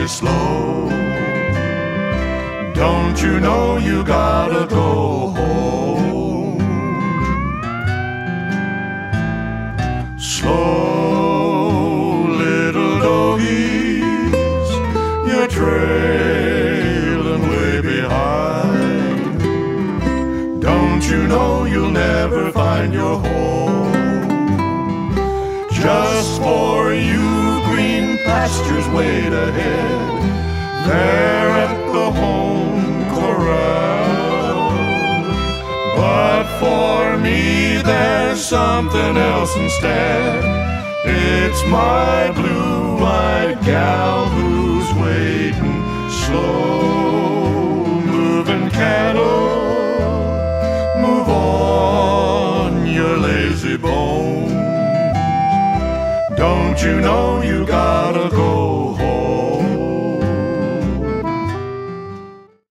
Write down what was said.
mighty slow. Don't you know you gotta go home? Slow little doggies, you're trailing way behind. Don't you know you'll never find your home? Just for you, green pastures wait ahead, there at the home corral. But for me there's something else instead. It's my blue-eyed gal who's waiting. Slow-moving cattle, move on your lazy bones. Don't you know you gotta go